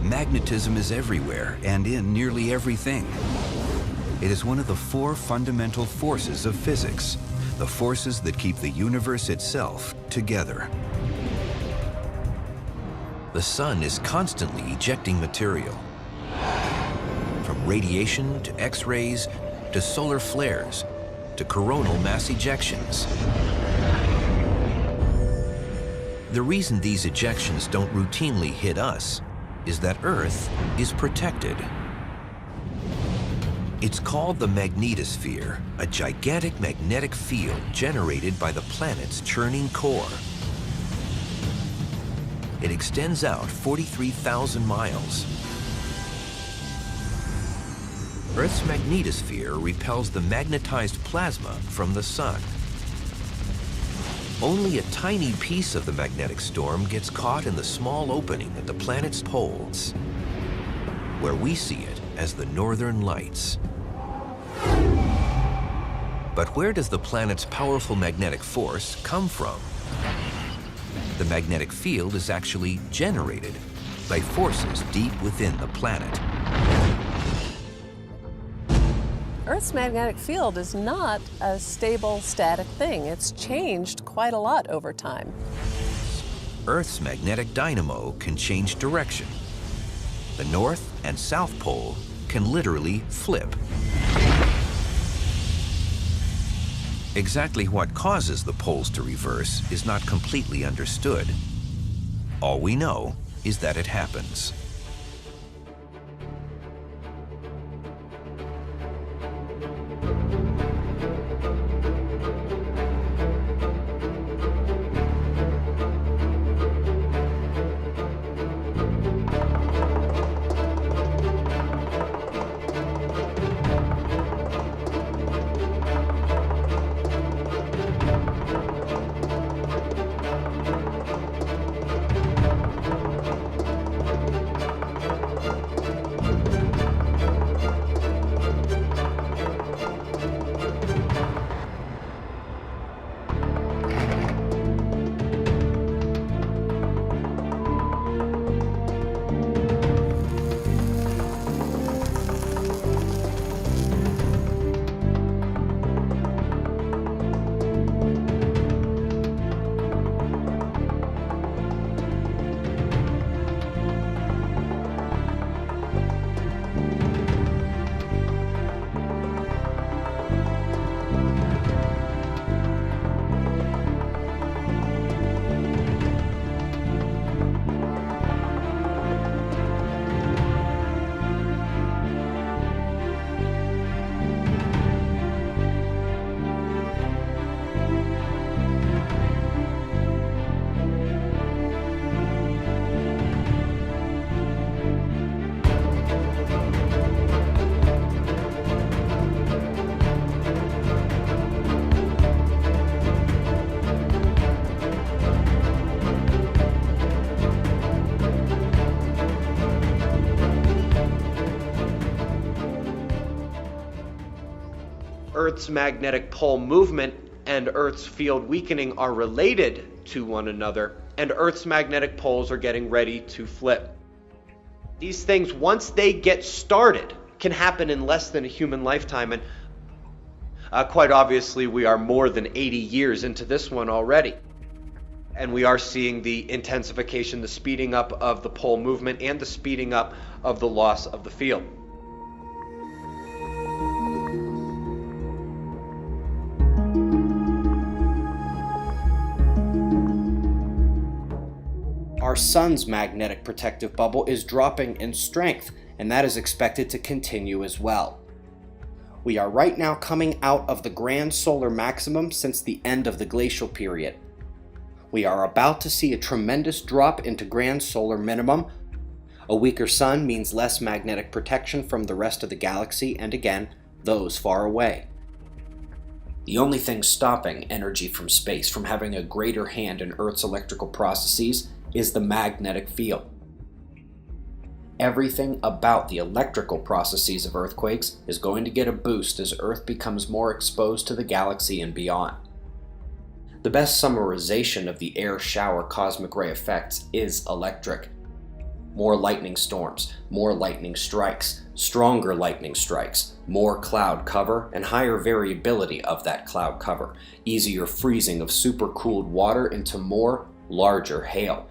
Magnetism is everywhere and in nearly everything. It is one of the four fundamental forces of physics, the forces that keep the universe itself together. The sun is constantly ejecting material, from radiation to X-rays to solar flares to coronal mass ejections. The reason these ejections don't routinely hit us is that Earth is protected. It's called the magnetosphere, a gigantic magnetic field generated by the planet's churning core. It extends out 43,000 miles. Earth's magnetosphere repels the magnetized plasma from the sun. Only a tiny piece of the magnetic storm gets caught in the small opening at the planet's poles, where we see it as the northern lights. But where does the planet's powerful magnetic force come from? The magnetic field is actually generated by forces deep within the planet. Earth's magnetic field is not a stable, static thing. It's changed quite a lot over time. Earth's magnetic dynamo can change direction. The North and South Pole can literally flip. Exactly what causes the poles to reverse is not completely understood. All we know is that it happens. Earth's magnetic pole movement and Earth's field weakening are related to one another, and Earth's magnetic poles are getting ready to flip. These things, once they get started, can happen in less than a human lifetime, and quite obviously we are more than 80 years into this one already. And we are seeing the intensification, the speeding up of the pole movement, and the speeding up of the loss of the field. Our sun's magnetic protective bubble is dropping in strength, and that is expected to continue as well. We are right now coming out of the grand solar maximum since the end of the glacial period. We are about to see a tremendous drop into grand solar minimum. A weaker sun means less magnetic protection from the rest of the galaxy and again, those far away. The only thing stopping energy from space from having a greater hand in Earth's electrical processes is the magnetic field. Everything about the electrical processes of earthquakes is going to get a boost as Earth becomes more exposed to the galaxy and beyond. The best summarization of the air shower cosmic ray effects is electric. more lightning storms, more lightning strikes, stronger lightning strikes, more cloud cover, and higher variability of that cloud cover, easier freezing of supercooled water into more, larger hail.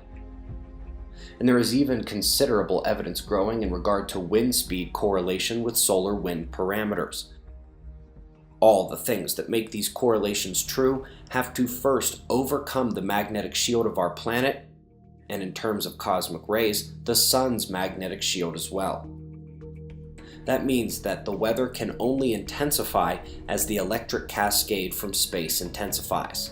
And there is even considerable evidence growing in regard to wind speed correlation with solar wind parameters. All the things that make these correlations true have to first overcome the magnetic shield of our planet, and in terms of cosmic rays, the sun's magnetic shield as well. That means that the weather can only intensify as the electric cascade from space intensifies.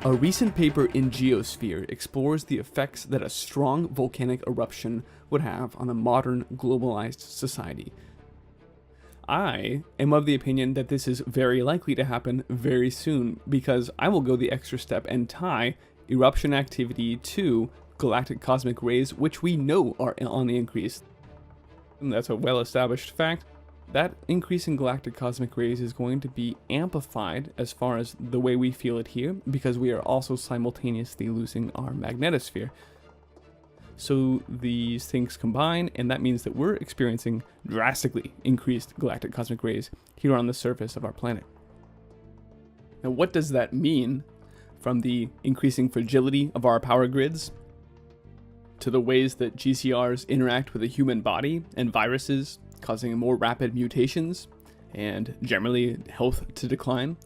A recent paper in Geosphere explores the effects that a strong volcanic eruption would have on a modern globalized society. I am of the opinion that this is very likely to happen very soon, because I will go the extra step and tie eruption activity to galactic cosmic rays, which we know are on the increase. And that's a well-established fact. That increase in galactic cosmic rays is going to be amplified as far as the way we feel it here, because we are also simultaneously losing our magnetosphere. So these things combine, and that means that we're experiencing drastically increased galactic cosmic rays here on the surface of our planet. Now, what does that mean from the increasing fragility of our power grids to the ways that GCRs interact with the human body and viruses, causing more rapid mutations and generally health to decline,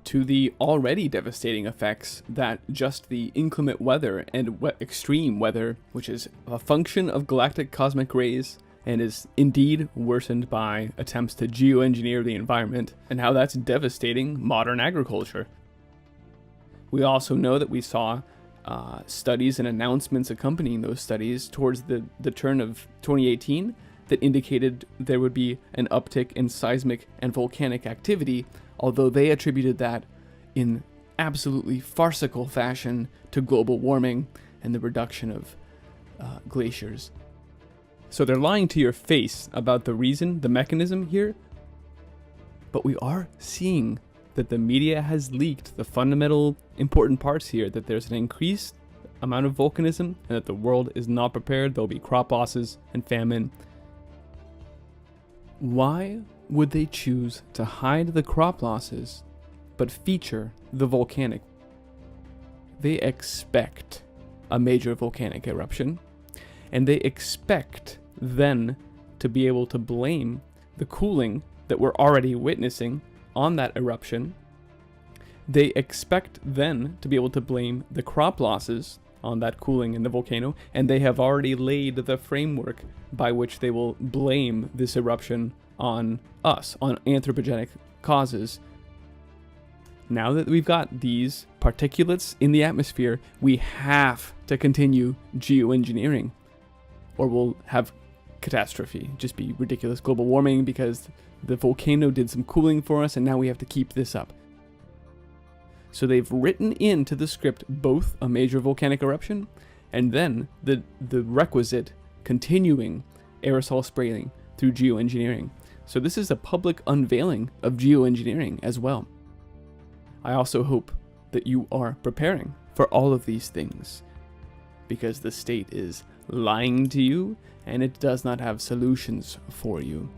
to the already devastating effects that just the inclement weather and extreme weather, which is a function of galactic cosmic rays and is indeed worsened by attempts to geoengineer the environment, and how that's devastating modern agriculture. We also know that we saw studies and announcements accompanying those studies towards the turn of 2018 that indicated there would be an uptick in seismic and volcanic activity, although they attributed that in absolutely farcical fashion to global warming and the reduction of glaciers. So they're lying to your face about the reason, the mechanism here, but we are seeing that the media has leaked the fundamental important parts here, that there's an increased amount of volcanism and that the world is not prepared. There'll be crop losses and famine. Why would they choose to hide the crop losses but feature the volcanic? They expect a major volcanic eruption, and they expect then to be able to blame the cooling that we're already witnessing on that eruption. They expect then to be able to blame the crop losses on that cooling in the volcano, and they have already laid the framework by which they will blame this eruption on us, on anthropogenic causes. Now that we've got these particulates in the atmosphere, we have to continue geoengineering, or we'll have catastrophe, just be ridiculous global warming because the volcano did some cooling for us and now we have to keep this up. So they've written into the script both a major volcanic eruption and then the requisite continuing aerosol spraying through geoengineering. So this is a public unveiling of geoengineering as well. I also hope that you are preparing for all of these things, because the state is lying to you and it does not have solutions for you.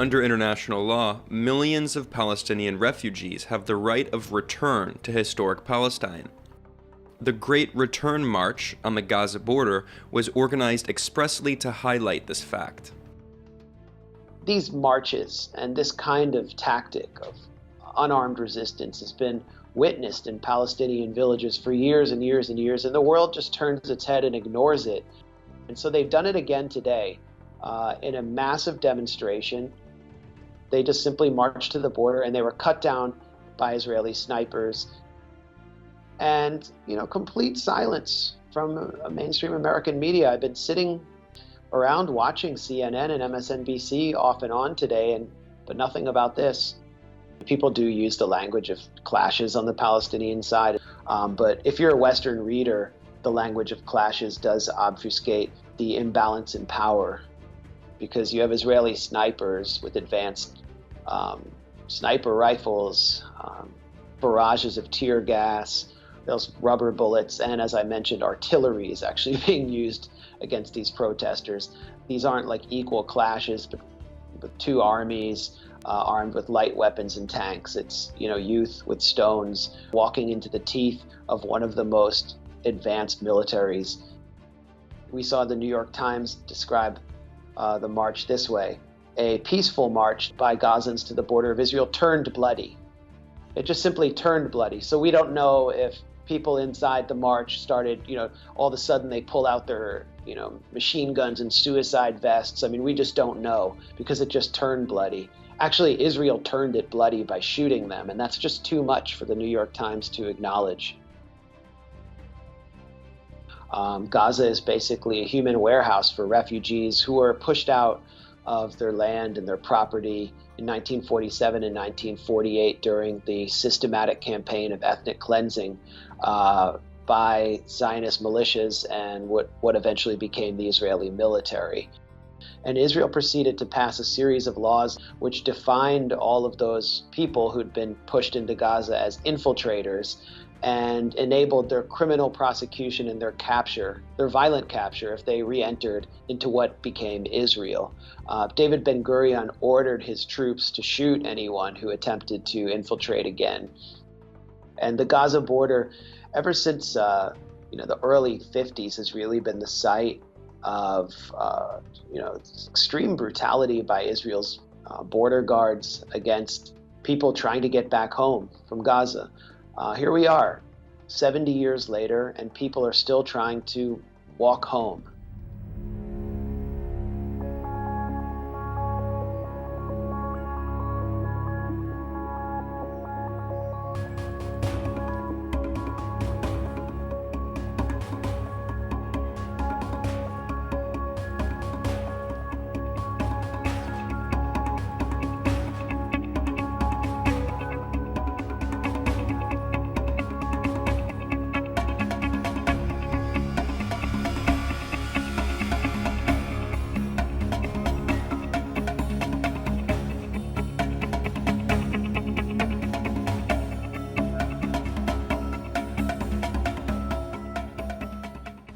under international law, millions of Palestinian refugees have the right of return to historic Palestine. The Great Return March on the Gaza border was organized expressly to highlight this fact. These marches and this kind of tactic of unarmed resistance has been witnessed in Palestinian villages for years and years and years, and the world just turns its head and ignores it. And so they've done it again today in a massive demonstration. They just simply marched to the border, and they were cut down by Israeli snipers. And, complete silence from mainstream American media. I've been sitting around watching CNN and MSNBC off and on today, but nothing about this. People do use the language of clashes on the Palestinian side, but if you're a Western reader, the language of clashes does obfuscate the imbalance in power, because you have Israeli snipers with advanced sniper rifles, barrages of tear gas, those rubber bullets, and as I mentioned, artillery is actually being used against these protesters. These aren't like equal clashes, but two armies armed with light weapons and tanks. It's, youth with stones walking into the teeth of one of the most advanced militaries. We saw the New York Times describe the march this way: a peaceful march by Gazans to the border of Israel turned bloody. It just simply turned bloody. So we don't know if people inside the march started, all of a sudden they pull out their, machine guns and suicide vests. I mean, we just don't know, because it just turned bloody. Actually, Israel turned it bloody by shooting them, and that's just too much for the New York Times to acknowledge. Gaza is basically a human warehouse for refugees who were pushed out of their land and their property in 1947 and 1948 during the systematic campaign of ethnic cleansing by Zionist militias and what eventually became the Israeli military. And Israel proceeded to pass a series of laws which defined all of those people who'd been pushed into Gaza as infiltrators, and enabled their criminal prosecution and their capture, their violent capture, if they re-entered into what became Israel. David Ben-Gurion ordered his troops to shoot anyone who attempted to infiltrate again. And the Gaza border, ever since the early 50s, has really been the site of extreme brutality by Israel's border guards against people trying to get back home from Gaza. Here we are, 70 years later, and people are still trying to walk home.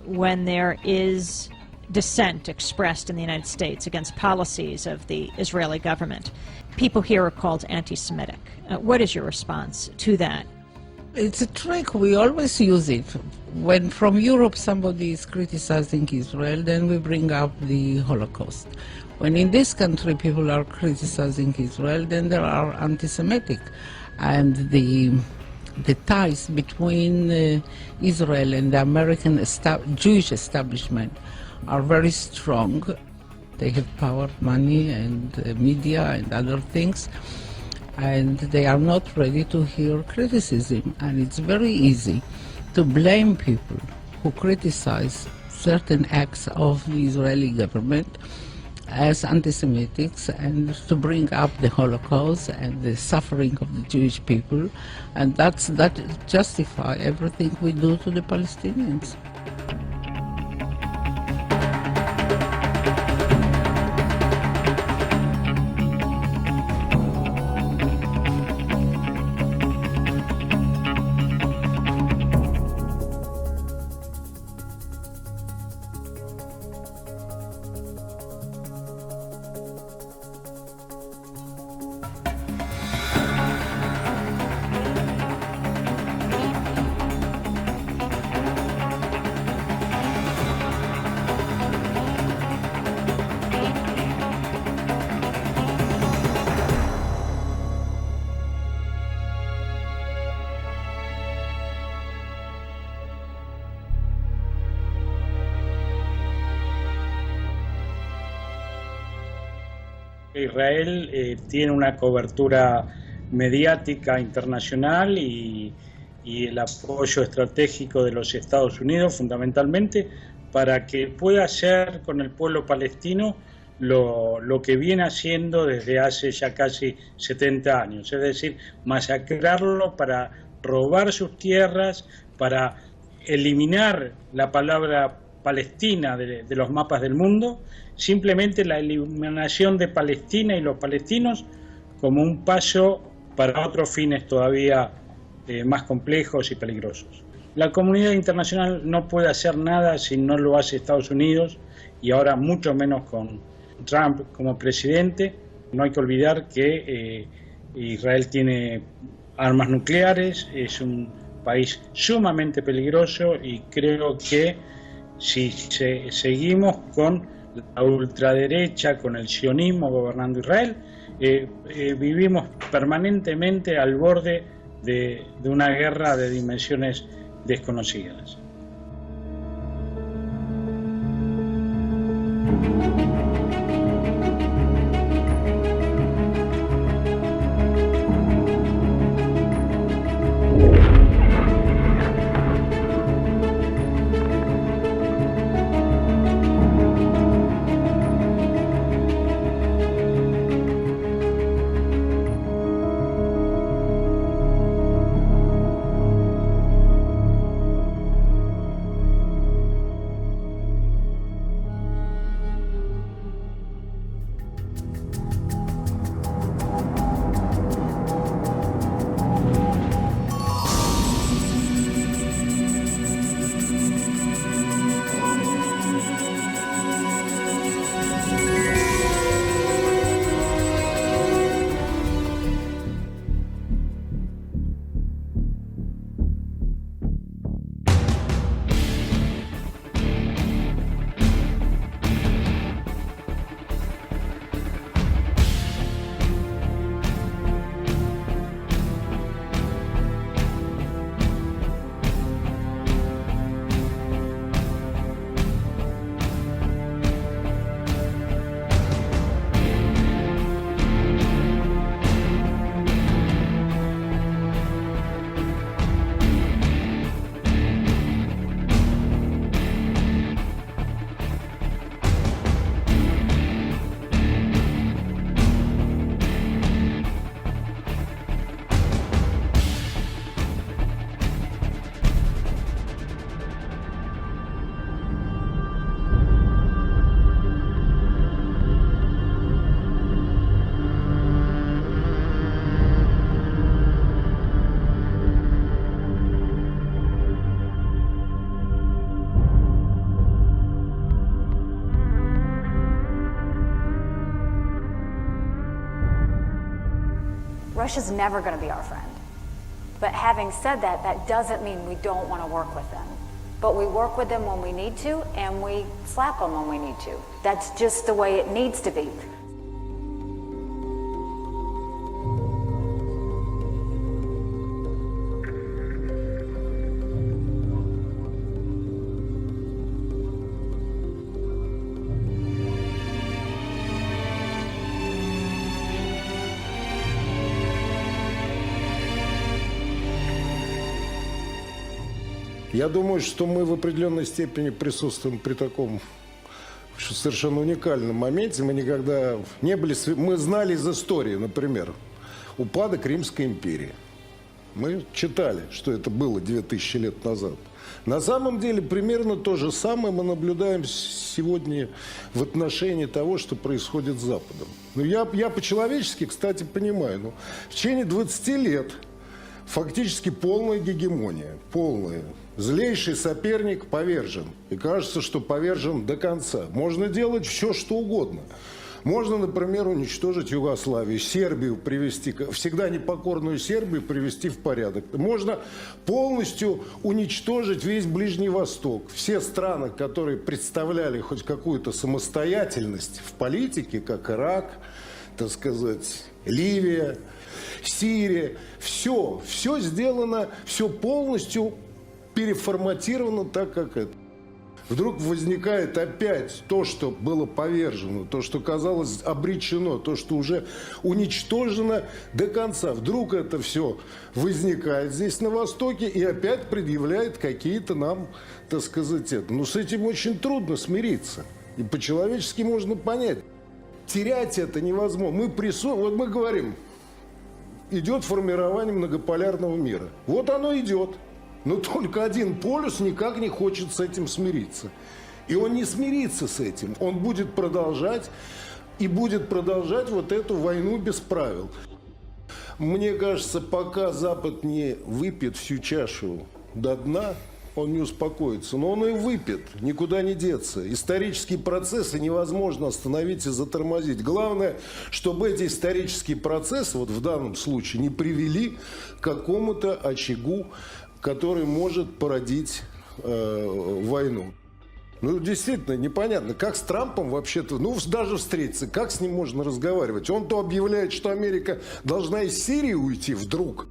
When there is dissent expressed in the United States against policies of the Israeli government, people here are called anti-Semitic. What is your response to that? It's a trick. We always use it. When from Europe somebody is criticizing Israel, then we bring up the Holocaust. When in this country people are criticizing Israel, then there are anti-Semitic. And the ties between Israel and the American Jewish establishment are very strong. They have power, money, and media and other things, and they are not ready to hear criticism. And it's very easy to blame people who criticize certain acts of the Israeli government as anti-Semitics, and to bring up the Holocaust and the suffering of the Jewish people, and that justify everything we do to the Palestinians. Israel tiene una cobertura mediática internacional y el apoyo estratégico de los Estados Unidos fundamentalmente para que pueda hacer con el pueblo palestino lo que viene haciendo desde hace ya casi 70 años, es decir, masacrarlo para robar sus tierras, para eliminar la palabra Palestina de los mapas del mundo, simplemente la eliminación de Palestina y los palestinos como un paso para otros fines todavía más complejos y peligrosos. La comunidad internacional no puede hacer nada si no lo hace Estados Unidos y ahora mucho menos con Trump como presidente. No hay que olvidar que Israel tiene armas nucleares, es un país sumamente peligroso y creo que si seguimos con la ultraderecha, con el sionismo gobernando Israel, vivimos permanentemente al borde de una guerra de dimensiones desconocidas. Russia's never going to be our friend. But having said that, that doesn't mean we don't want to work with them. But we work with them when we need to, and we slap them when we need to. That's just the way it needs to be. Я думаю, что мы в определенной степени присутствуем при таком совершенно уникальном моменте. Мы никогда не были... Мы знали из истории, например, упадок Римской империи. Мы читали, что это было 2000 лет назад. На самом деле примерно то же самое мы наблюдаем сегодня в отношении того, что происходит с Западом. Ну, я по-человечески, кстати, понимаю, в течение 20 лет фактически полная гегемония, полная. Злейший соперник повержен. И кажется, что повержен до конца. Можно делать все, что угодно. Можно, например, уничтожить Югославию, Сербию привести, всегда непокорную Сербию привести в порядок. Можно полностью уничтожить весь Ближний Восток. Все страны, которые представляли хоть какую-то самостоятельность в политике, как Ирак, так сказать, Ливия, Сирия, все сделано, все полностью переформатировано так, как это. Вдруг возникает опять то, что было повержено, то, что казалось обречено, то, что уже уничтожено до конца. Вдруг это все возникает здесь на Востоке и опять предъявляет какие-то нам, так сказать, это. Но с этим очень трудно смириться. И по-человечески можно понять. Терять это невозможно. Вот мы говорим, идет формирование многополярного мира. Вот оно идет. Но только один полюс никак не хочет с этим смириться. И он не смирится с этим. Он будет продолжать вот эту войну без правил. Мне кажется, пока Запад не выпьет всю чашу до дна, он не успокоится. Но он и выпьет, никуда не деться. Исторические процессы невозможно остановить и затормозить. Главное, чтобы эти исторические процессы, вот в данном случае, не привели к какому-то очагу, который может породить войну. Ну, действительно, непонятно, как с Трампом вообще-то, даже встретиться, как с ним можно разговаривать? Он то объявляет, что Америка должна из Сирии уйти вдруг,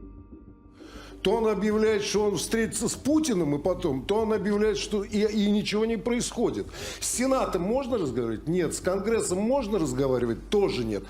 то он объявляет, что он встретится с Путиным, и потом, то он объявляет, что и ничего не происходит. С Сенатом можно разговаривать? Нет. С Конгрессом можно разговаривать? Тоже нет.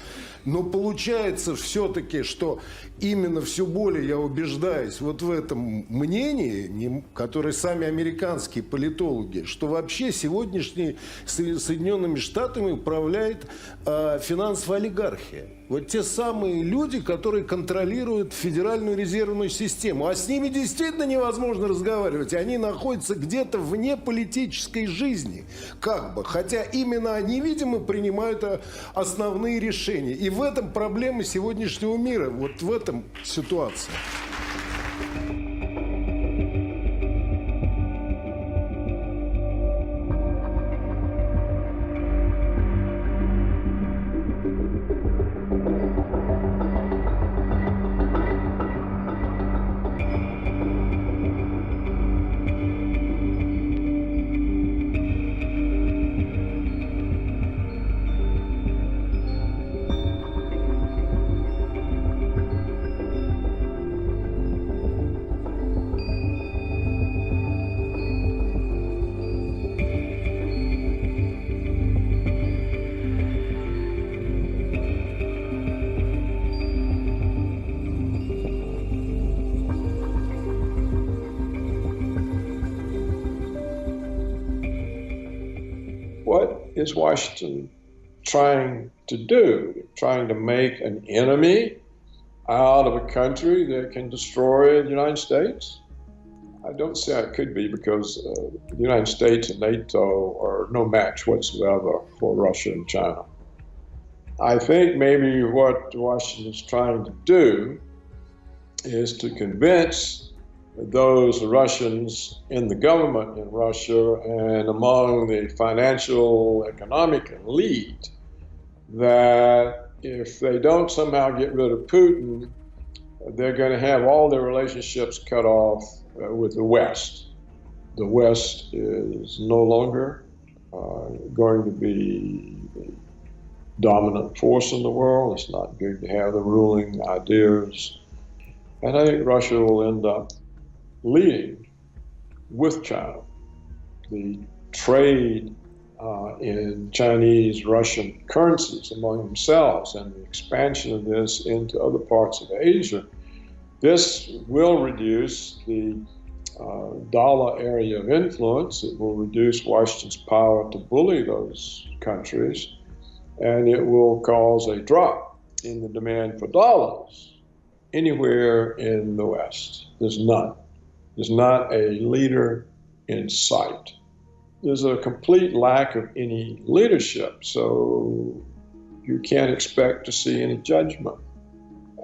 Но получается все-таки, что именно все более я убеждаюсь вот в этом мнении, которое сами американские политологи, что вообще сегодняшние Соединенными Штатами управляет финансовая олигархия. Вот те самые люди, которые контролируют Федеральную резервную систему. А с ними действительно невозможно разговаривать. Они находятся где-то вне политической жизни. Как бы. Хотя именно они, видимо, принимают основные решения. И в этом проблема сегодняшнего мира. Вот в этом ситуация. What is Washington trying to do? Trying to make an enemy out of a country that can destroy the United States? I don't see how it could be, because the United States and NATO are no match whatsoever for Russia and China. I think maybe what Washington is trying to do is to convince those Russians in the government in Russia and among the financial, economic elite that if they don't somehow get rid of Putin, they're going to have all their relationships cut off with the West. The West is no longer going to be the dominant force in the world. It's not going to have the ruling ideas. And I think Russia will end up leading with China. The trade in Chinese-Russian currencies among themselves and the expansion of this into other parts of Asia, this will reduce the dollar area of influence. It will reduce Washington's power to bully those countries, and it will cause a drop in the demand for dollars anywhere in the West. There's none. There's not a leader in sight. There's a complete lack of any leadership, so you can't expect to see any judgment.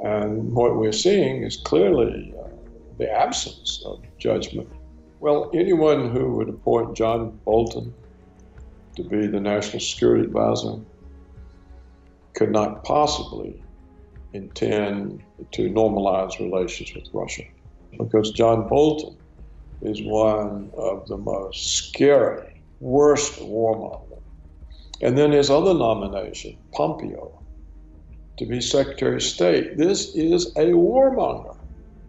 And what we're seeing is clearly the absence of judgment. Well, anyone who would appoint John Bolton to be the National Security Advisor could not possibly intend to normalize relations with Russia, because John Bolton is one of the most scary, worst warmongers. And then his other nomination, Pompeo, to be Secretary of State. This is a warmonger.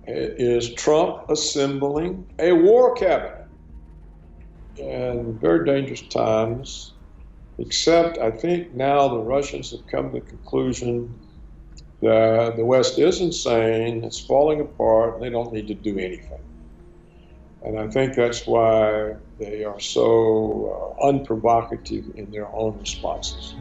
It is Trump assembling a war cabinet. in very dangerous times, except I think now the Russians have come to the conclusion that the West is insane, it's falling apart, and they don't need to do anything. And I think that's why they are so unprovocative in their own responses.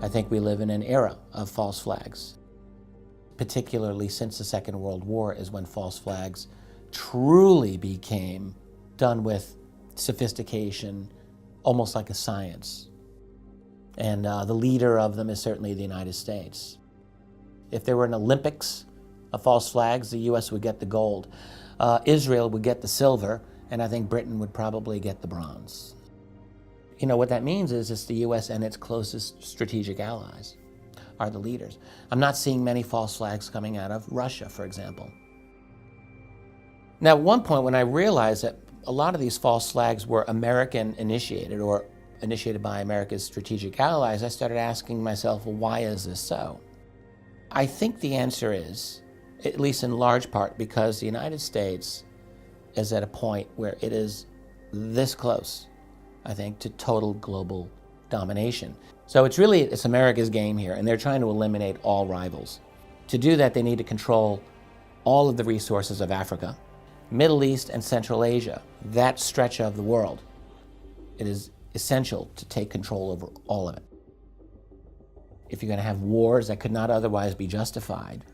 I think we live in an era of false flags. Particularly since the Second World War is when false flags truly became done with sophistication, almost like a science. And the leader of them is certainly the United States. If there were an Olympics of false flags, the US would get the gold. Israel would get the silver, and I think Britain would probably get the bronze. You know, what that means is it's the US and its closest strategic allies are the leaders. I'm not seeing many false flags coming out of Russia, for example. Now, at one point when I realized that a lot of these false flags were American initiated or initiated by America's strategic allies, I started asking myself, well, why is this so? I think the answer is, at least in large part, because the United States is at a point where it is this close, I think, to total global domination. So it's America's game here, and they're trying to eliminate all rivals. To do that, they need to control all of the resources of Africa, Middle East, and Central Asia, that stretch of the world. It is essential to take control over all of it. If you're going to have wars that could not otherwise be justified,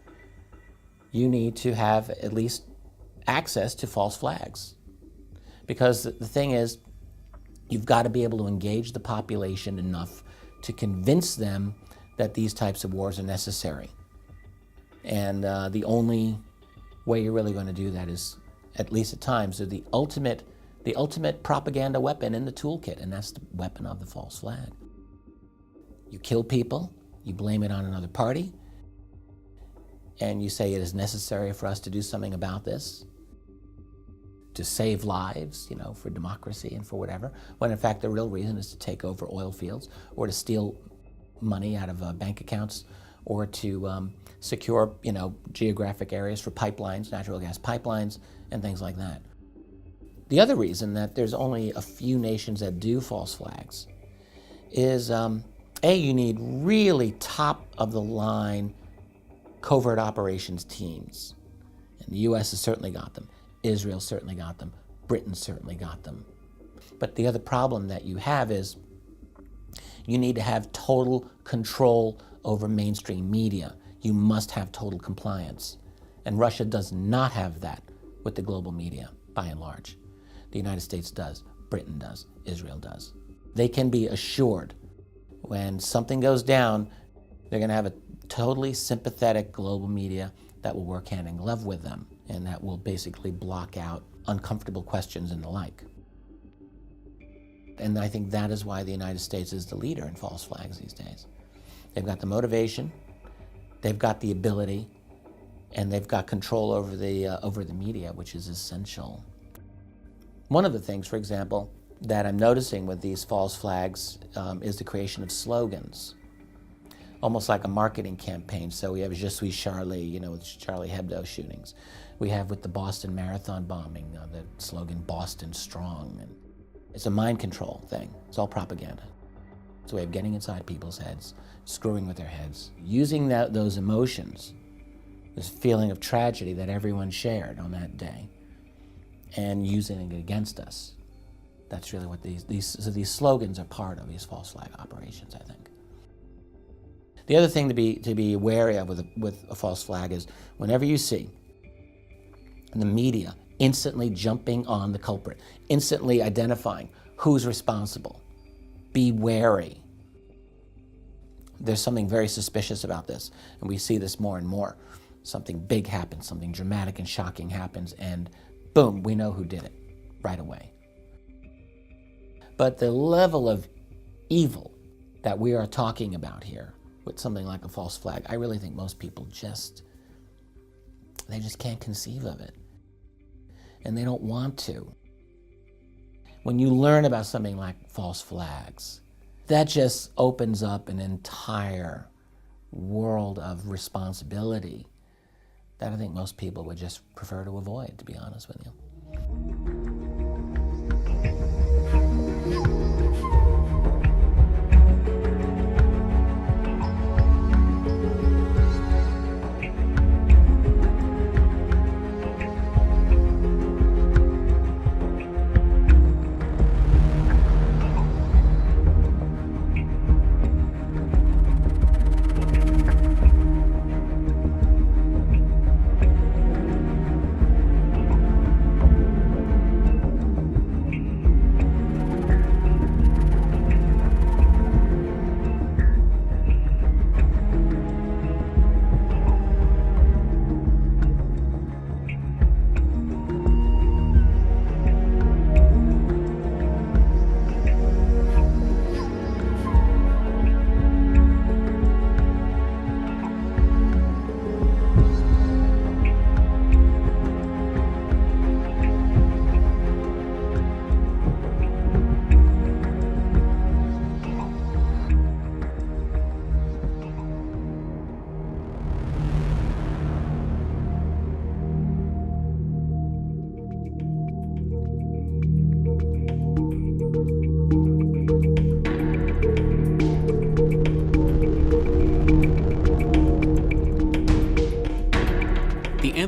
you need to have at least access to false flags. Because the thing is, you've got to be able to engage the population enough to convince them that these types of wars are necessary. And the only way you're really going to do that is, at least at times, the ultimate propaganda weapon in the toolkit, and that's the weapon of the false flag. You kill people, you blame it on another party, and you say it is necessary for us to do something about this, to save lives, you know, for democracy and for whatever, when in fact the real reason is to take over oil fields or to steal money out of bank accounts or to secure, you know, geographic areas for pipelines, natural gas pipelines, and things like that. The other reason that there's only a few nations that do false flags is, you need really top-of-the-line covert operations teams. And the U.S. has certainly got them. Israel certainly got them. Britain certainly got them. But the other problem that you have is you need to have total control over mainstream media. You must have total compliance. And Russia does not have that with the global media, by and large. The United States does. Britain does. Israel does. They can be assured when something goes down, they're going to have a totally sympathetic global media that will work hand in glove with them and that will basically block out uncomfortable questions and the like. And I think that is why the United States is the leader in false flags these days. They've got the motivation, they've got the ability, and they've got control over the media, which is essential. One of the things, for example, that I'm noticing with these false flags is the creation of slogans, almost like a marketing campaign. So we have Je suis Charlie, you know, with Charlie Hebdo shootings. We have with the Boston Marathon bombing, the slogan Boston Strong. And it's a mind control thing. It's all propaganda. It's a way of getting inside people's heads, screwing with their heads, using those emotions, this feeling of tragedy that everyone shared on that day, and using it against us. That's really what these slogans are part of, these false flag operations, I think. The other thing to be wary of with a false flag is whenever you see the media instantly jumping on the culprit, instantly identifying who's responsible, be wary. There's something very suspicious about this, and we see this more and more. Something big happens, something dramatic and shocking happens, and boom, we know who did it right away. But the level of evil that we are talking about here with something like a false flag, I really think most people they just can't conceive of it. And they don't want to. When you learn about something like false flags, that just opens up an entire world of responsibility that I think most people would just prefer to avoid, to be honest with you.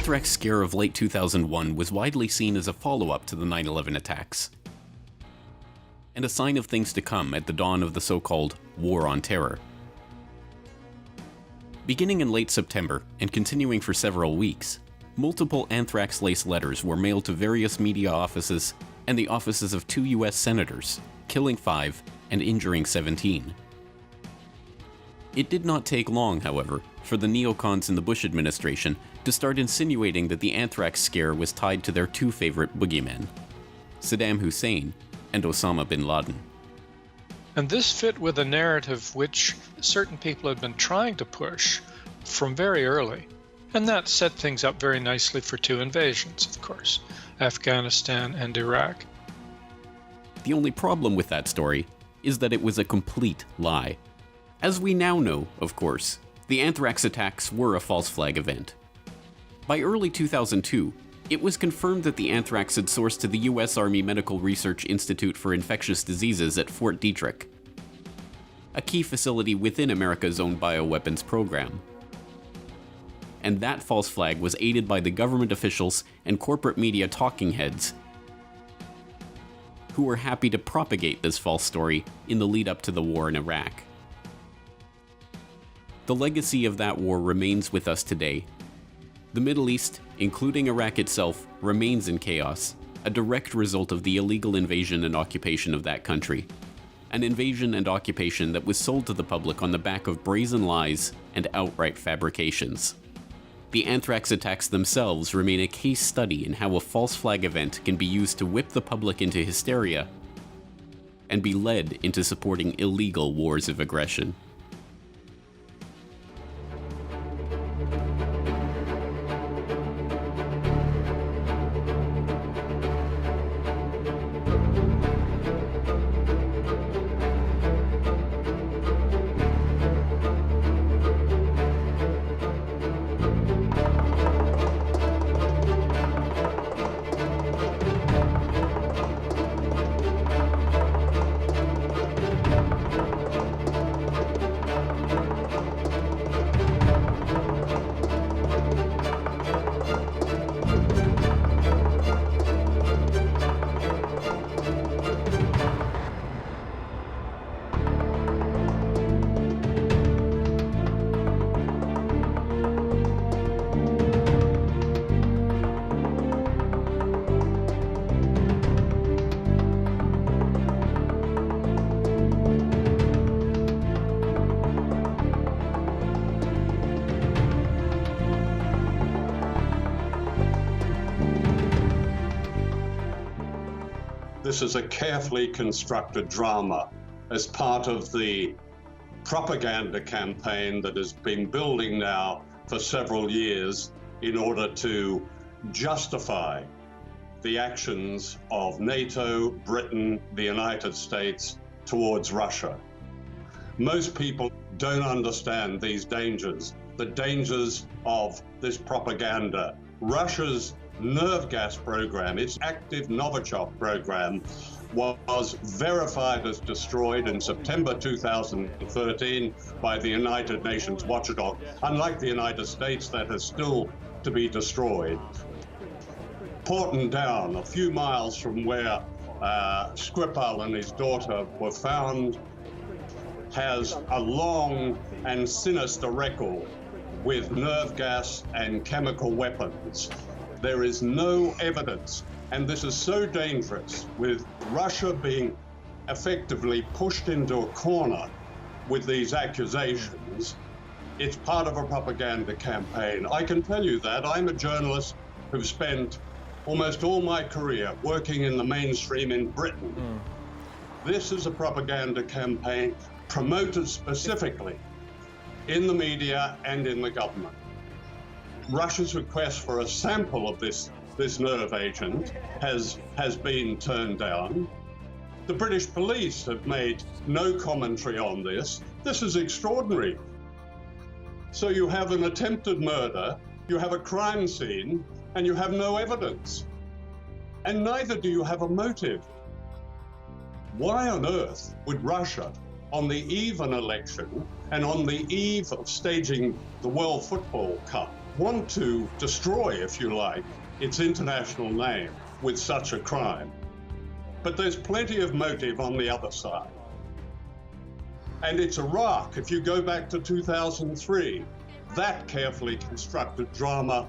anthrax scare of late 2001 was widely seen as a follow-up to the 9/11 attacks, and a sign of things to come at the dawn of the so-called War on Terror. Beginning in late September and continuing for several weeks, multiple anthrax-laced letters were mailed to various media offices and the offices of 2 US senators, killing 5 and injuring 17. It did not take long, however, for the neocons in the Bush administration to start insinuating that the anthrax scare was tied to their 2 favorite boogeymen, Saddam Hussein and Osama bin Laden. And this fit with a narrative which certain people had been trying to push from very early. And that set things up very nicely for 2 invasions, of course, Afghanistan and Iraq. The only problem with that story is that it was a complete lie. As we now know, of course, the anthrax attacks were a false flag event. By early 2002, it was confirmed that the anthrax had sourced to the US Army Medical Research Institute for Infectious Diseases at Fort Detrick, a key facility within America's own bioweapons program. And that false flag was aided by the government officials and corporate media talking heads who were happy to propagate this false story in the lead up to the war in Iraq. The legacy of that war remains with us today. The Middle East, including Iraq itself, remains in chaos, a direct result of the illegal invasion and occupation of that country. An invasion and occupation that was sold to the public on the back of brazen lies and outright fabrications. The anthrax attacks themselves remain a case study in how a false flag event can be used to whip the public into hysteria and be led into supporting illegal wars of aggression. This is a carefully constructed drama as part of the propaganda campaign that has been building now for several years in order to justify the actions of NATO, Britain, the United States towards Russia. Most people don't understand these dangers, the dangers of this propaganda. Russia's nerve gas program, its active Novichok program, was verified as destroyed in September 2013 by the United Nations watchdog. Unlike the United States, that is still to be destroyed. Porton Down, a few miles from where Skripal and his daughter were found, has a long and sinister record with nerve gas and chemical weapons. There is no evidence, and this is so dangerous, with Russia being effectively pushed into a corner with these accusations. It's part of a propaganda campaign. I can tell you that. I'm a journalist who've spent almost all my career working in the mainstream in Britain. This is a propaganda campaign promoted specifically in the media and in the government. Russia's request for a sample of this nerve agent has been turned down. The British police have made no commentary on this. This is extraordinary. So you have an attempted murder, you have a crime scene, and you have no evidence. And neither do you have a motive. Why on earth would Russia, on the eve of an election and on the eve of staging the World Football Cup, want to destroy, if you like, its international name with such a crime. But there's plenty of motive on the other side. And it's Iraq, if you go back to 2003, that carefully constructed drama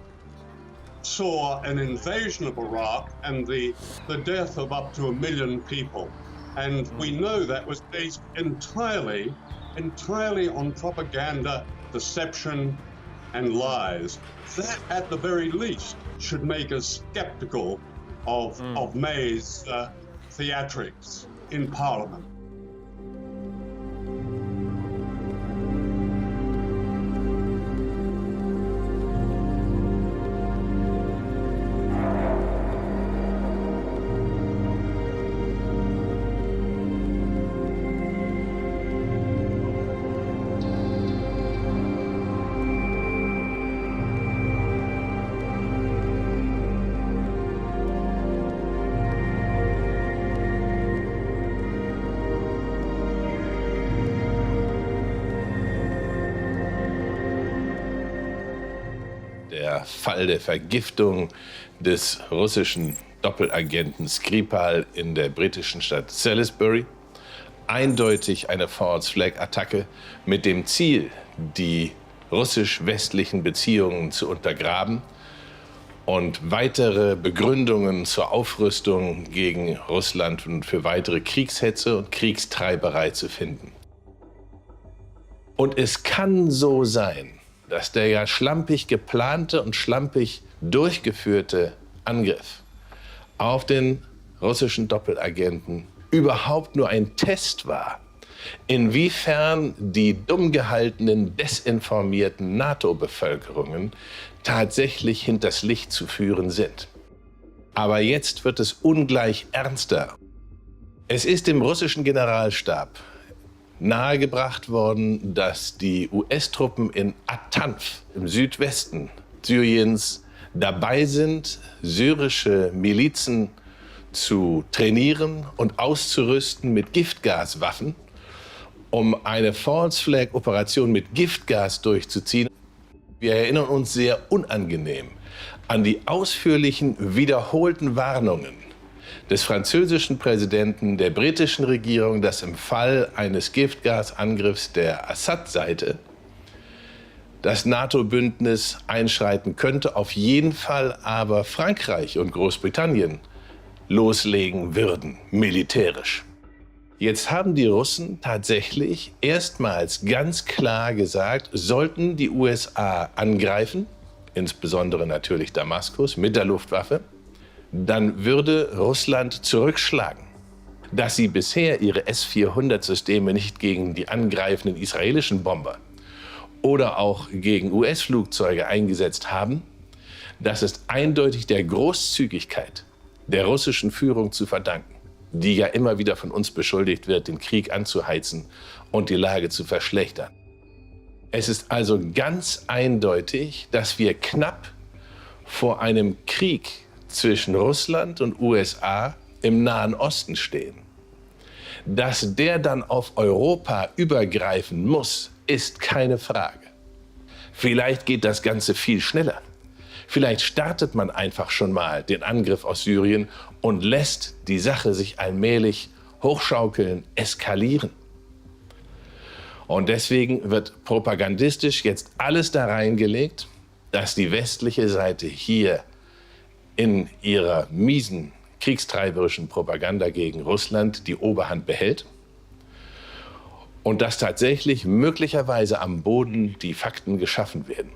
saw an invasion of Iraq and the death of up to 1 million people. And we know that was based entirely on propaganda, deception, and lies. That, at the very least, should make us skeptical of May's theatrics in Parliament. Der Fall der Vergiftung des russischen Doppelagenten Skripal in der britischen Stadt Salisbury. Eindeutig eine False-Flag-Attacke mit dem Ziel, die russisch-westlichen Beziehungen zu untergraben und weitere Begründungen zur Aufrüstung gegen Russland und für weitere Kriegshetze und Kriegstreiberei zu finden. Und es kann so sein, dass der ja schlampig geplante und schlampig durchgeführte Angriff auf den russischen Doppelagenten überhaupt nur ein Test war, inwiefern die dumm gehaltenen, desinformierten NATO-Bevölkerungen tatsächlich hinters Licht zu führen sind. Aber jetzt wird es ungleich ernster. Es ist dem russischen Generalstab nahegebracht worden, dass die US-Truppen in Atanf im Südwesten Syriens dabei sind, syrische Milizen zu trainieren und auszurüsten mit Giftgaswaffen, um eine False-Flag-Operation mit Giftgas durchzuziehen. Wir erinnern uns sehr unangenehm an die ausführlichen, wiederholten Warnungen des französischen Präsidenten, der britischen Regierung, dass im Fall eines Giftgasangriffs der Assad-Seite das NATO-Bündnis einschreiten könnte, auf jeden Fall aber Frankreich und Großbritannien loslegen würden, militärisch. Jetzt haben die Russen tatsächlich erstmals ganz klar gesagt, sollten die USA angreifen, insbesondere natürlich Damaskus mit der Luftwaffe, dann würde Russland zurückschlagen. Dass sie bisher ihre S-400-Systeme nicht gegen die angreifenden israelischen Bomber oder auch gegen US-Flugzeuge eingesetzt haben, das ist eindeutig der Großzügigkeit der russischen Führung zu verdanken, die ja immer wieder von uns beschuldigt wird, den Krieg anzuheizen und die Lage zu verschlechtern. Es ist also ganz eindeutig, dass wir knapp vor einem Krieg zwischen Russland und USA im Nahen Osten stehen. Dass der dann auf Europa übergreifen muss, ist keine Frage. Vielleicht geht das Ganze viel schneller. Vielleicht startet man einfach schon mal den Angriff aus Syrien und lässt die Sache sich allmählich hochschaukeln, eskalieren. Und deswegen wird propagandistisch jetzt alles da reingelegt, dass die westliche Seite hier in ihrer miesen, kriegstreiberischen Propaganda gegen Russland die Oberhand behält und dass tatsächlich möglicherweise am Boden die Fakten geschaffen werden.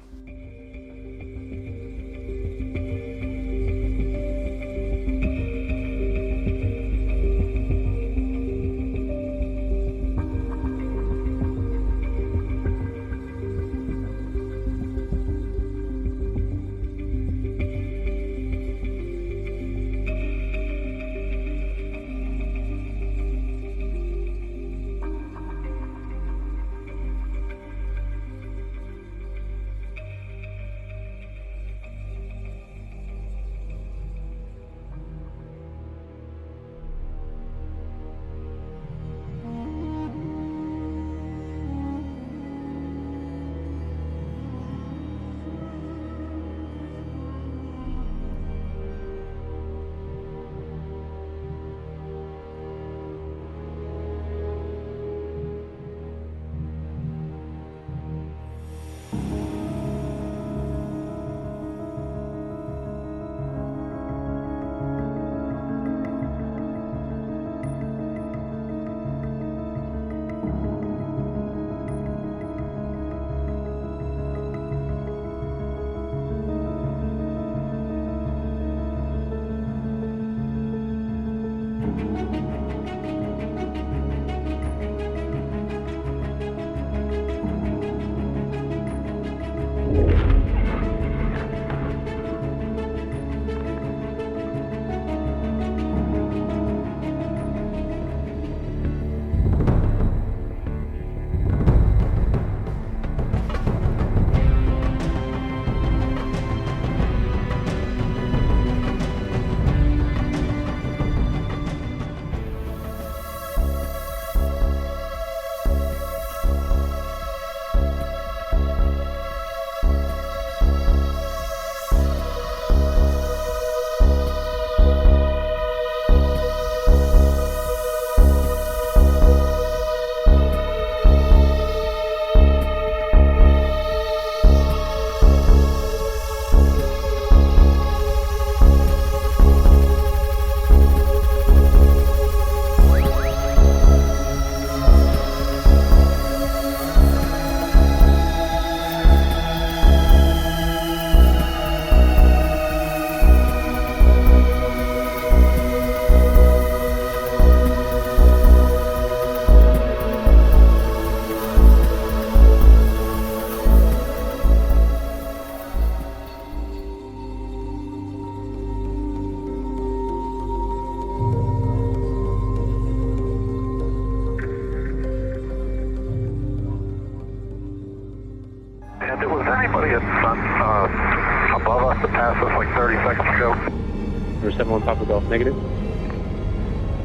above us that passed us like 30 seconds ago. Number 71 Papa Golf, negative.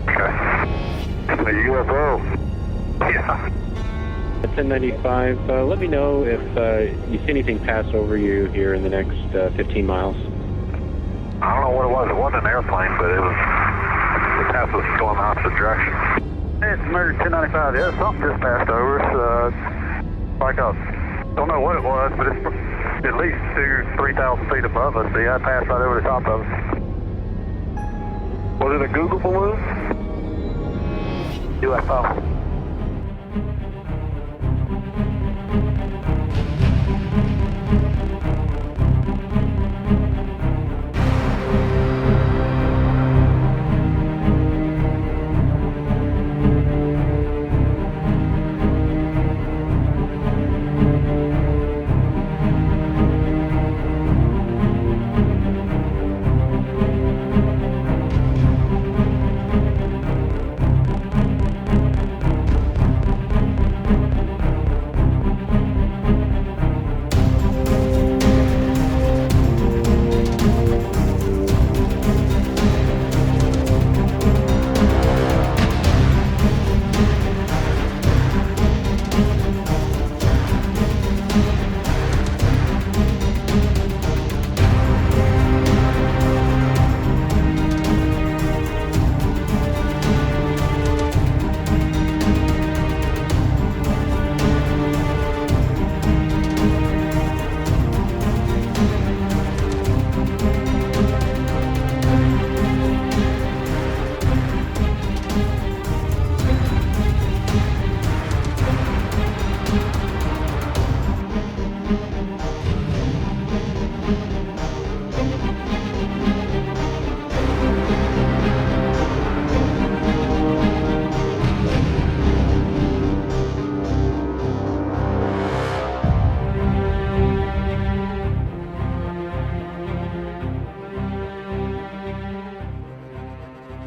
Okay. A UFO. Yeah. At 1095, let me know if you see anything pass over you here in the next 15 miles. I don't know what it was. It wasn't an airplane, but it passed us going the opposite direction. Hey, it's American 1095. Yeah, something just passed over us. Like a, don't know what it was, but it's at least 2,000-3,000 feet above us. Yeah, it passed right over the top of us. Was it a Google balloon? UFO.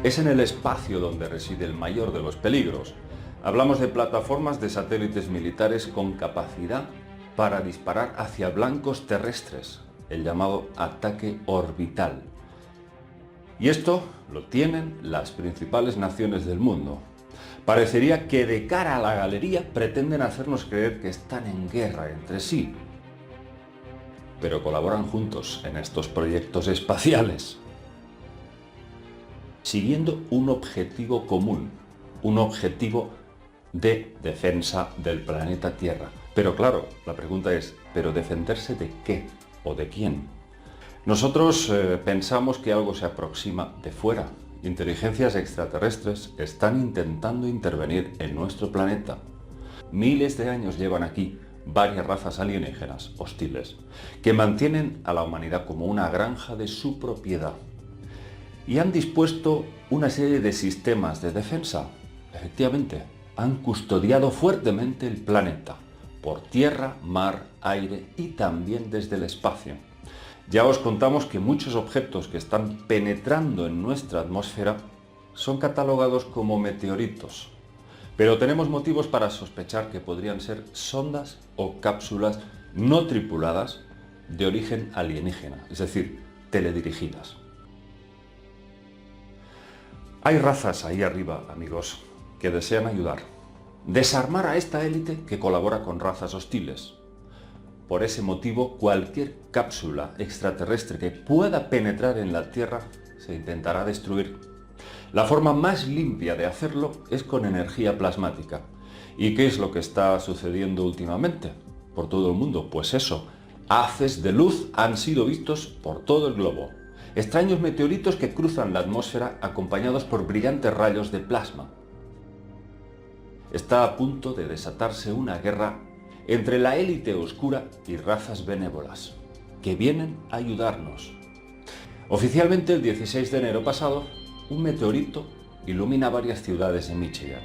Es en el espacio donde reside el mayor de los peligros. Hablamos de plataformas de satélites militares con capacidad para disparar hacia blancos terrestres, el llamado ataque orbital. Y esto lo tienen las principales naciones del mundo. Parecería que de cara a la galería pretenden hacernos creer que están en guerra entre sí, pero colaboran juntos en estos proyectos espaciales, siguiendo un objetivo común, un objetivo de defensa del planeta Tierra. Pero claro, la pregunta es, ¿pero defenderse de qué o de quién? Nosotros pensamos que algo se aproxima de fuera. Inteligencias extraterrestres están intentando intervenir en nuestro planeta. Miles de años llevan aquí varias razas alienígenas hostiles, que mantienen a la humanidad como una granja de su propiedad. y han dispuesto una serie de sistemas de defensa. Efectivamente, han custodiado fuertemente el planeta, por tierra, mar, aire y también desde el espacio. Ya os contamos que muchos objetos que están penetrando en nuestra atmósfera son catalogados como meteoritos, pero tenemos motivos para sospechar que podrían ser sondas o cápsulas no tripuladas de origen alienígena, es decir, teledirigidas. Hay razas ahí arriba, amigos, que desean ayudar, desarmar a esta élite que colabora con razas hostiles. Por ese motivo, cualquier cápsula extraterrestre que pueda penetrar en la Tierra se intentará destruir. La forma más limpia de hacerlo es con energía plasmática. ¿Y qué es lo que está sucediendo últimamente por todo el mundo? Pues eso, haces de luz han sido vistos por todo el globo. Extraños meteoritos que cruzan la atmósfera acompañados por brillantes rayos de plasma. Está a punto de desatarse una guerra entre la élite oscura y razas benévolas, que vienen a ayudarnos. Oficialmente, el 16 de enero pasado, un meteorito ilumina varias ciudades de Michigan.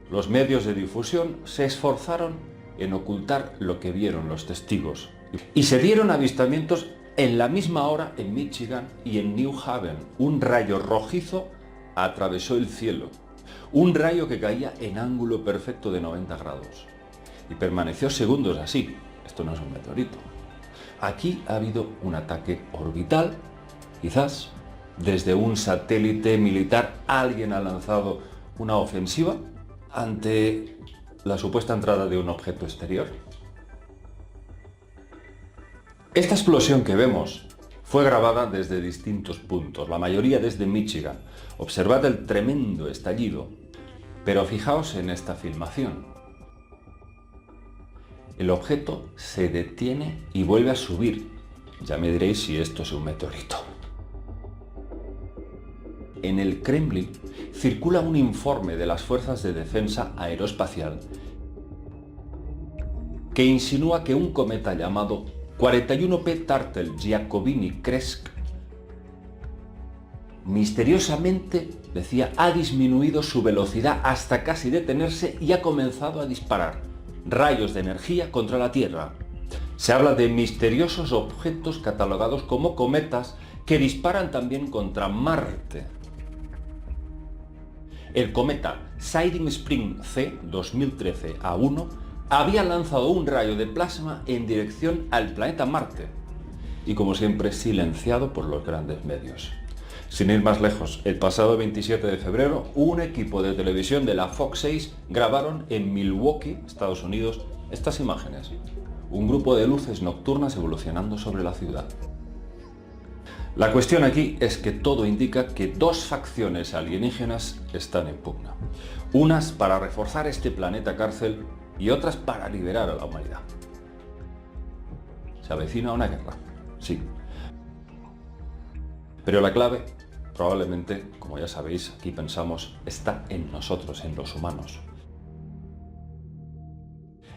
Los medios de difusión se esforzaron en ocultar lo que vieron los testigos y se dieron avistamientos en la misma hora en Michigan y en New Haven. Un rayo rojizo atravesó el cielo, un rayo que caía en ángulo perfecto de 90 grados y permaneció segundos así. Esto no es un meteorito. Aquí ha habido un ataque orbital, quizás desde un satélite militar alguien ha lanzado una ofensiva ante la supuesta entrada de un objeto exterior. Esta explosión que vemos fue grabada desde distintos puntos, la mayoría desde Michigan. Observad el tremendo estallido, pero fijaos en esta filmación. El objeto se detiene y vuelve a subir. Ya me diréis si esto es un meteorito. En el Kremlin circula un informe de las Fuerzas de Defensa Aeroespacial que insinúa que un cometa llamado 41P Tartel-Giacobini-Kresk misteriosamente, decía, ha disminuido su velocidad hasta casi detenerse y ha comenzado a disparar rayos de energía contra la Tierra. Se habla de misteriosos objetos catalogados como cometas que disparan también contra Marte. El cometa Siding Spring C 2013-A1 había lanzado un rayo de plasma en dirección al planeta Marte y, como siempre, silenciado por los grandes medios. Sin ir más lejos, el pasado 27 de febrero, un equipo de televisión de la Fox 6 grabaron en Milwaukee, Estados Unidos, estas imágenes. Un grupo de luces nocturnas evolucionando sobre la ciudad. La cuestión aquí es que todo indica que dos facciones alienígenas están en pugna. Unas para reforzar este planeta cárcel y otras para liberar a la humanidad. Se avecina una guerra, sí. Pero la clave, probablemente, como ya sabéis, aquí pensamos, está en nosotros, en los humanos.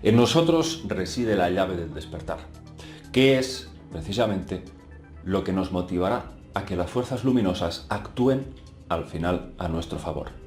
En nosotros reside la llave del despertar, que es, precisamente, lo que nos motivará a que las fuerzas luminosas actúen, al final, a nuestro favor.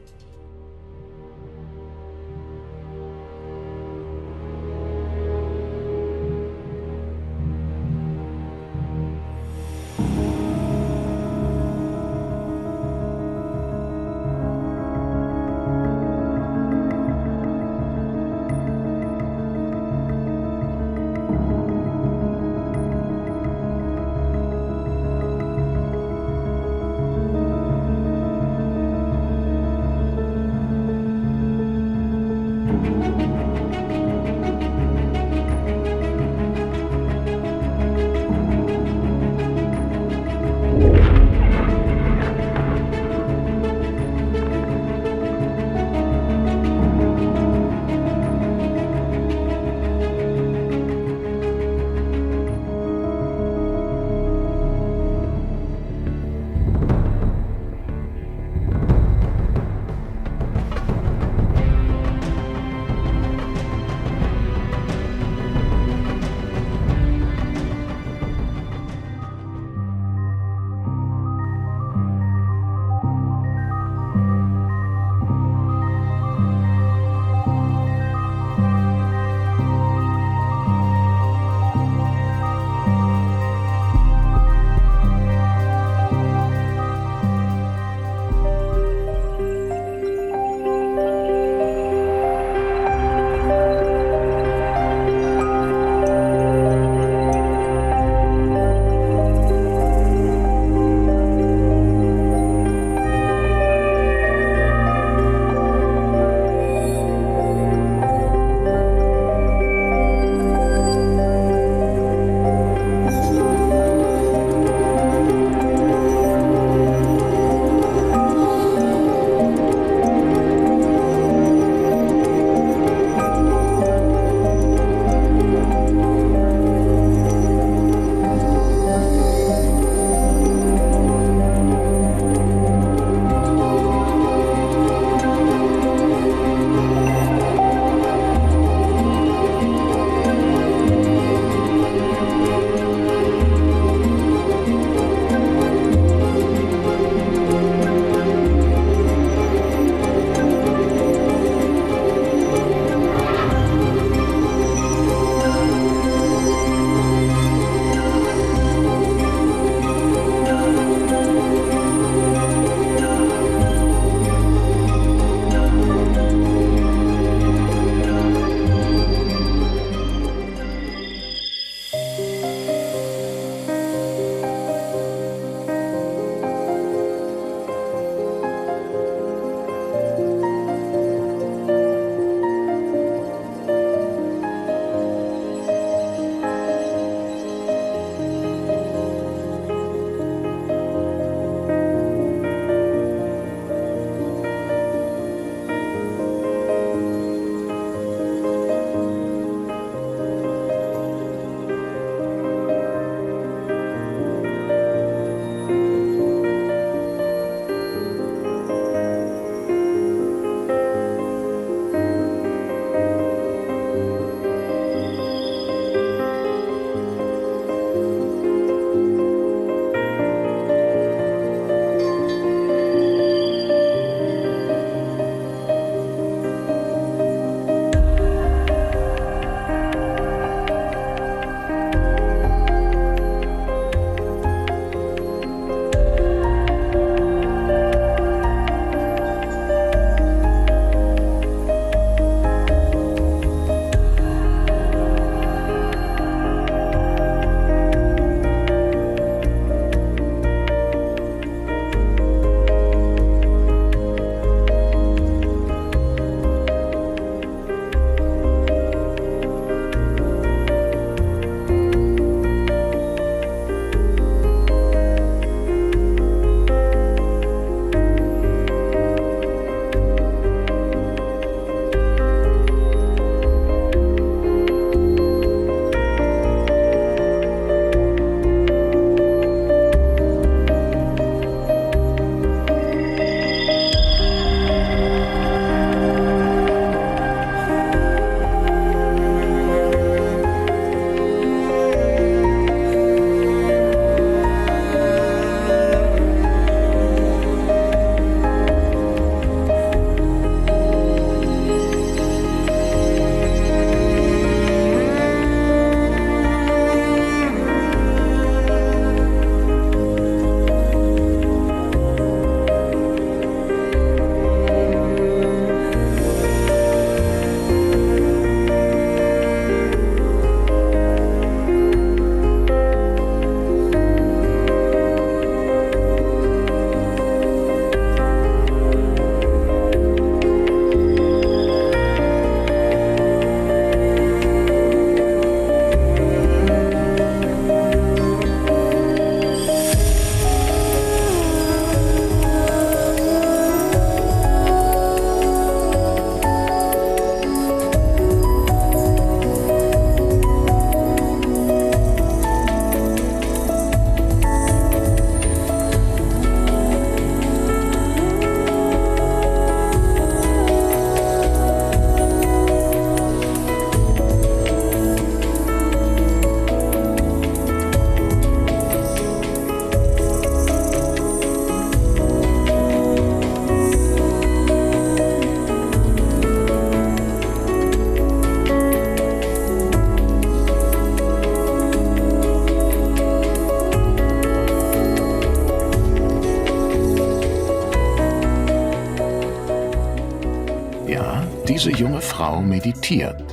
Diese junge Frau meditiert.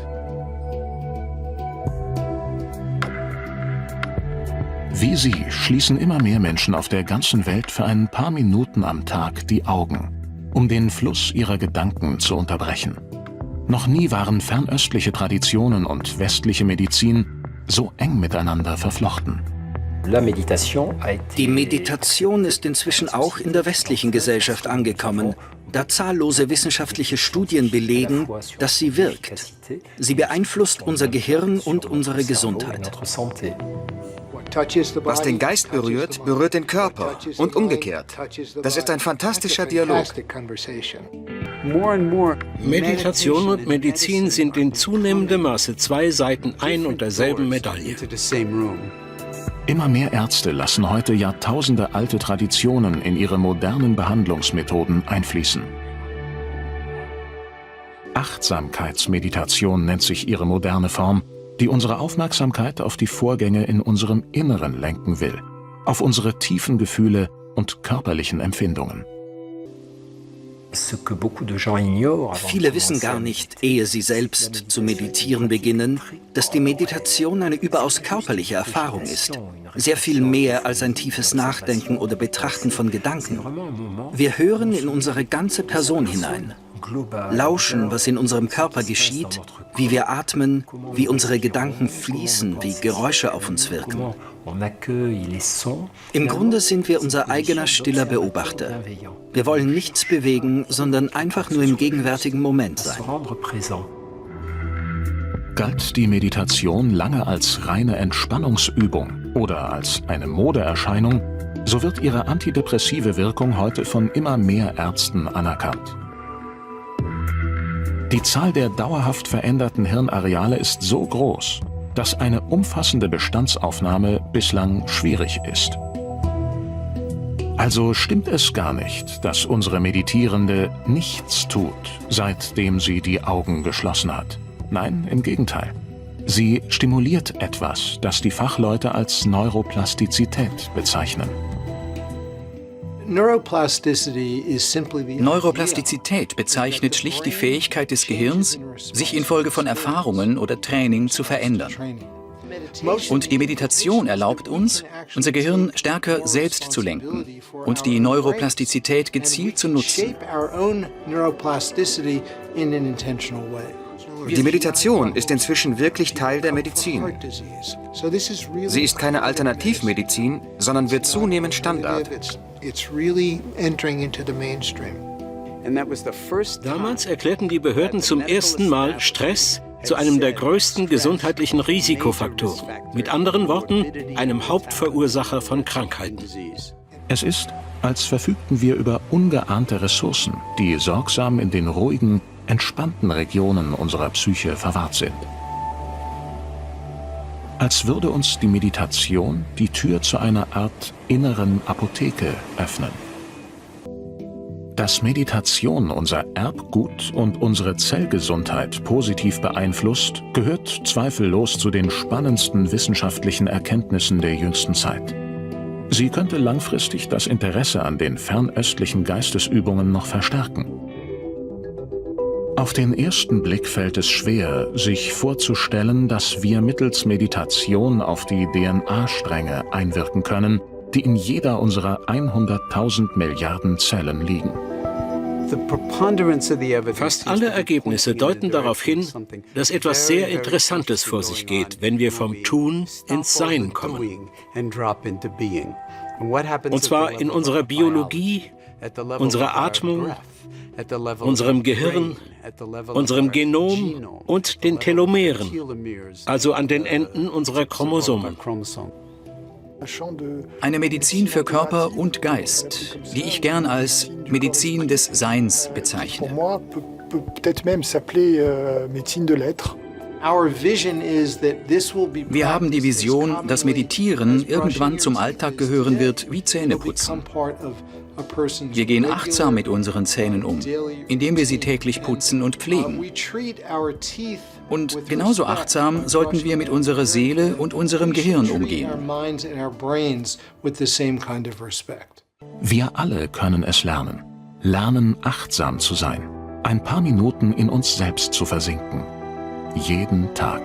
Wie sie schließen immer mehr Menschen auf der ganzen Welt für ein paar Minuten am Tag die Augen, um den Fluss ihrer Gedanken zu unterbrechen. Noch nie waren fernöstliche Traditionen und westliche Medizin so eng miteinander verflochten. Die Meditation ist inzwischen auch in der westlichen Gesellschaft angekommen, da zahllose wissenschaftliche Studien belegen, dass sie wirkt. Sie beeinflusst unser Gehirn und unsere Gesundheit. Was den Geist berührt, berührt den Körper und umgekehrt. Das ist ein fantastischer Dialog. Meditation und Medizin sind in zunehmendem Maße zwei Seiten ein und derselben Medaille. Immer mehr Ärzte lassen heute jahrtausende alte Traditionen in ihre modernen Behandlungsmethoden einfließen. Achtsamkeitsmeditation nennt sich ihre moderne Form, die unsere Aufmerksamkeit auf die Vorgänge in unserem Inneren lenken will, auf unsere tiefen Gefühle und körperlichen Empfindungen. Viele wissen gar nicht, ehe sie selbst zu meditieren beginnen, dass die Meditation eine überaus körperliche Erfahrung ist. Sehr viel mehr als ein tiefes Nachdenken oder Betrachten von Gedanken. Wir hören in unsere ganze Person hinein, lauschen, was in unserem Körper geschieht, wie wir atmen, wie unsere Gedanken fließen, wie Geräusche auf uns wirken. Im Grunde sind wir unser eigener stiller Beobachter. Wir wollen nichts bewegen, sondern einfach nur im gegenwärtigen Moment sein. Galt die Meditation lange als reine Entspannungsübung oder als eine Modeerscheinung, so wird ihre antidepressive Wirkung heute von immer mehr Ärzten anerkannt. Die Zahl der dauerhaft veränderten Hirnareale ist so groß, dass eine umfassende Bestandsaufnahme bislang schwierig ist. Also stimmt es gar nicht, dass unsere Meditierende nichts tut, seitdem sie die Augen geschlossen hat. Nein, im Gegenteil. Sie stimuliert etwas, das die Fachleute als Neuroplastizität bezeichnen. Neuroplastizität bezeichnet schlicht die Fähigkeit des Gehirns, sich infolge von Erfahrungen oder Training zu verändern. Und die Meditation erlaubt uns, unser Gehirn stärker selbst zu lenken und die Neuroplastizität gezielt zu nutzen. Die Meditation ist inzwischen wirklich Teil der Medizin. Sie ist keine Alternativmedizin, sondern wird zunehmend Standard. Damals erklärten die Behörden zum ersten Mal Stress zu einem der größten gesundheitlichen Risikofaktoren. Mit anderen Worten, einem Hauptverursacher von Krankheiten. Es ist, als verfügten wir über ungeahnte Ressourcen, die sorgsam in den ruhigen, entspannten Regionen unserer Psyche verwahrt sind. Als würde uns die Meditation die Tür zu einer Art inneren Apotheke öffnen. Dass Meditation unser Erbgut und unsere Zellgesundheit positiv beeinflusst, gehört zweifellos zu den spannendsten wissenschaftlichen Erkenntnissen der jüngsten Zeit. Sie könnte langfristig das Interesse an den fernöstlichen Geistesübungen noch verstärken. Auf den ersten Blick fällt es schwer, sich vorzustellen, dass wir mittels Meditation auf die DNA-Stränge einwirken können, die in jeder unserer 100.000 Milliarden Zellen liegen. Fast alle Ergebnisse deuten darauf hin, dass etwas sehr Interessantes vor sich geht, wenn wir vom Tun ins Sein kommen. Und zwar in unserer Biologie, unserer Atmung, unserem Gehirn, unserem Genom und den Telomeren, also an den Enden unserer Chromosomen. Eine Medizin für Körper und Geist, die ich gern als Medizin des Seins bezeichne. Wir haben die Vision, dass Meditieren irgendwann zum Alltag gehören wird wie Zähneputzen. Wir gehen achtsam mit unseren Zähnen um, indem wir sie täglich putzen und pflegen. Und genauso achtsam sollten wir mit unserer Seele und unserem Gehirn umgehen. Wir alle können es lernen. Lernen, achtsam zu sein. ein paar Minuten in uns selbst zu versinken. Jeden Tag.